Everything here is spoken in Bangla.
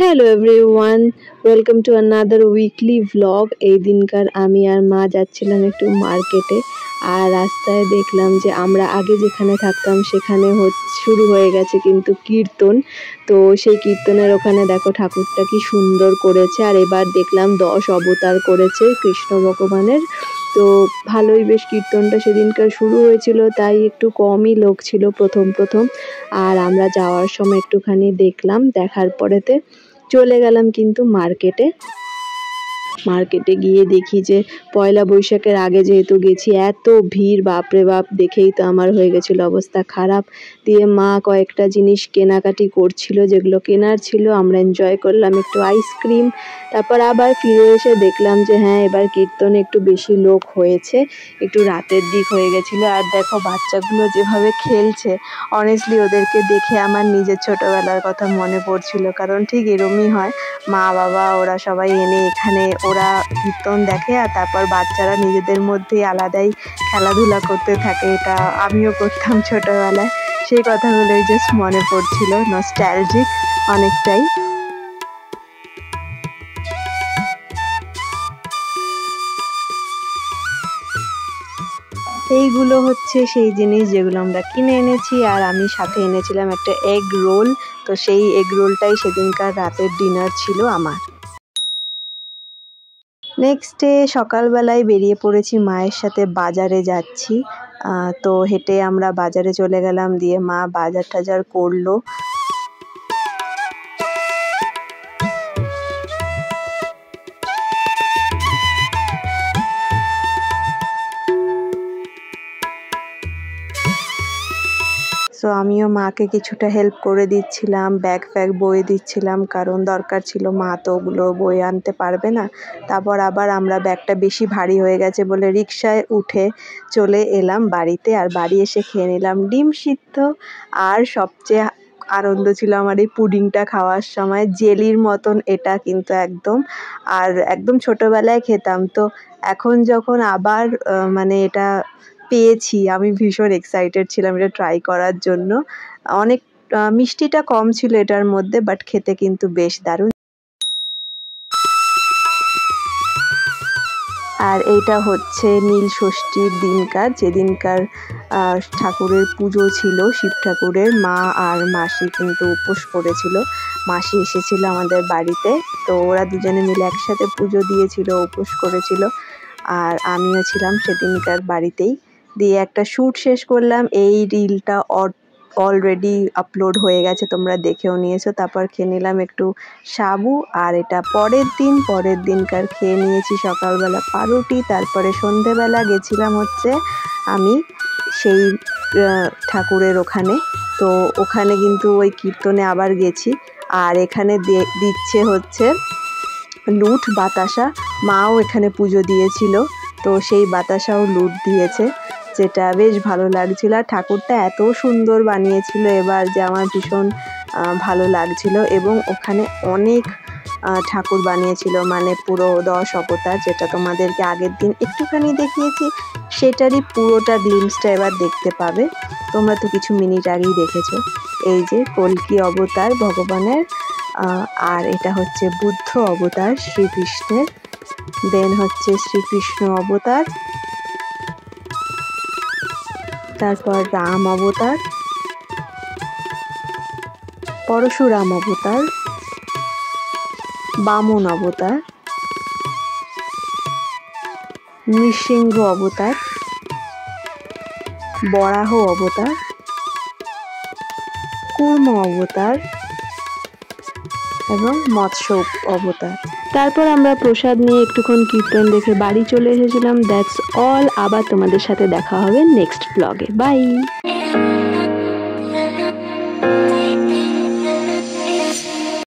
Hello everyone, welcome to another weekly vlog. এই দিনকার আমি আর মা যাচ্ছিলাম একটু মার্কেটে, আর রাস্তায় দেখলাম যে আমরা আগে যেখানে থাকতাম সেখানে শুরু হয়ে গেছে কিন্তু কীর্তন। তো সেই কীর্তনের ওখানে দেখো ঠাকুরটা কি সুন্দর করেছে, আর এবার দেখলাম 10 অবতার করেছে কৃষ্ণ ভগবানের। তো ভালোই বেশ কীর্তনটা সেদিনকার শুরু হয়েছিল, তাই একটু কমই লোক ছিল প্রথম। আর আমরা যাওয়ার সময় একটুখানি দেখলাম, দেখার পরেতে চলে গেলাম কিন্তু মার্কেটে গিয়ে দেখি যে পয়লা বৈশাখের আগে যেহেতু গেছি, এত ভিড়, বাপরে বাপ, দেখেই তো আমার হয়ে গেছিলো অবস্থা খারাপ। দিয়ে মা কয়েকটা জিনিস কেনাকাটি করছিল, যেগুলো কেনার ছিল। আমরা এনজয় করলাম একটু আইসক্রিম। তারপর আবার ফিরে এসে দেখলাম যে হ্যাঁ, এবার কীর্তনে একটু বেশি লোক হয়েছে, একটু রাতের দিক হয়ে গেছিলো। আর দেখো বাচ্চাগুলো যেভাবে খেলছে, অনেস্টলি ওদেরকে দেখে আমার নিজের ছোটোবেলার কথা মনে পড়ছিল। কারণ ঠিক এরমই হয়, মা বাবা ওরা সবাই এনে এখানে ওরা কীর্তন দেখে, আর তারপর বাচ্চারা নিজেদের মধ্যেই আলাদাই খেলাধুলা করতে থাকে। এটা আমিও করতাম ছোটোবেলায়। সেই কথাগুলোই জাস্ট মনে পড়ছিল, নস্টালজিক অনেকটাই। এইগুলো হচ্ছে সেই জিনিস যেগুলো আমরা কিনে এনেছি, আর আমি সাথে এনেছিলাম একটা এগ রোল। তো সেই এগ রোলটাই সেদিনকার রাতের ডিনার ছিল আমার। নেক্সট ডে সকালবেলায় বেরিয়ে পড়েছি, মায়ের সাথে বাজারে যাচ্ছি। তো হেঁটে আমরা বাজারে চলে গেলাম, দিয়ে মা বাজার টাজার করলো। সো আমিও মাকে কিছুটা হেল্প করে দিচ্ছিলাম, ব্যাগ ফ্যাগ বয়ে দিচ্ছিলাম, কারণ দরকার ছিল, মা তো ওগুলো বয়ে আনতে পারবে না। তারপর আবার আমরা ব্যাগটা বেশি ভারী হয়ে গেছে বলে রিকশায় উঠে চলে এলাম বাড়িতে। আর বাড়ি এসে খেয়ে নিলাম ডিম সিদ্ধ। আর সবচেয়ে আনন্দ ছিল আমার এই পুডিংটা খাওয়ার সময়, জেলির মতন এটা কিন্তু একদম। আর একদম ছোটোবেলায় খেতাম, তো এখন যখন আবার মানে এটা পেয়েছি, আমি ভীষণ এক্সাইটেড ছিলাম এটা ট্রাই করার জন্য। অনেক মিষ্টিটা কম ছিল এটার মধ্যে, বাট খেতে কিন্তু বেশ দারুণ। আর এইটা হচ্ছে নীল ষষ্ঠীর দিনকার, যেদিনকার ঠাকুরের পুজো ছিল, শিব ঠাকুরের। মা আর মাসি কিন্তু উপোস করেছিল, মাসি এসেছিল আমাদের বাড়িতে। তো ওরা দুজনে মিলে একসাথে পুজো দিয়েছিল, উপোস করেছিল। আর আমিও ছিলাম সেদিনকার বাড়িতেই। দিয়ে একটা শ্যুট শেষ করলাম। এই রিলটা অলরেডি আপলোড হয়ে গেছে, তোমরা দেখেও নিয়েছো। তারপর খেয়ে নিলাম একটু সাবু। আর এটা পরের দিনকার খেয়ে নিয়েছি সকালবেলা পাউরুটি। তারপরে সন্ধেবেলা গেছিলাম হচ্ছে আমি সেই ঠাকুরের ওখানে। তো ওখানে কিন্তু ওই কীর্তনে আবার গেছি। আর এখানে দিচ্ছে হচ্ছে লুট বাতাসা, মাও এখানে পুজো দিয়েছিল, তো সেই বাতাসাও লুট দিয়েছে, যেটা বেশ ভালো লাগছিল। আর ঠাকুরটা এত সুন্দর বানিয়েছিল এবার যে আমার ভীষণ ভালো লাগছিল। এবং ওখানে অনেক ঠাকুর বানিয়েছিল, মানে পুরো 10 অবতার, যেটা তোমাদেরকে আগের দিন একটুখানি দেখিয়েছি, সেটারই পুরোটা গ্লিমসটা এবার দেখতে পাবে। তোমরা তো কিছু মিনিট আগেই দেখেছো। এই যে কল্কি অবতার ভগবানের, আর এটা হচ্ছে বুদ্ধ অবতার শ্রীকৃষ্ণের, দেন হচ্ছে শ্রীকৃষ্ণ অবতার, তারপর রাম অবতার, পরশুরাম অবতার, বামন অবতার, নৃসিংহ অবতার, বরাহ অবতার, কুর্ম অবতার এবং মৎস্য অবতার। তারপর আমরা প্রসাদ নিয়ে একটুক্ষণ কীর্তন দেখে বাড়ি চলে এসেছিলাম। That's all. আবার তোমাদের সাথে দেখা হবে নেক্সট ব্লগে। বাই।